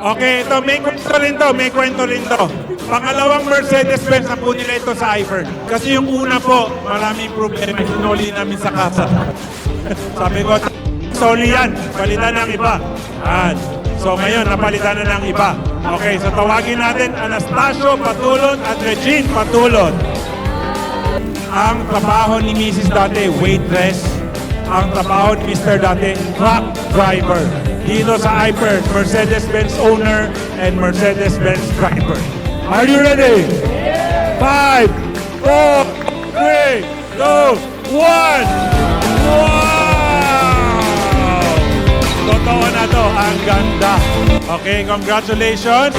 Okay, ito, may kwento rin to. Pangalawang Mercedes-Benz na po nila ito sa iPhone. Kasi yung una po, maraming problema. Hinuli namin sa kasa. Sabi ko, soli yan, palitan ng iba. So ngayon, napalitan na ng iba. Okay, so tawagin natin Anastasio Patulon at Regine Patulon. Ang trabaho ni Mrs. dati, waitress. Ang trabaho ni Mr. dati, truck driver. Dito sa iPhone, Mercedes-Benz owner and Mercedes-Benz driver. Are you ready? 5, 4, 3, 2, 1. Wow! Totoo na to. Ang ganda. Okay, congratulations.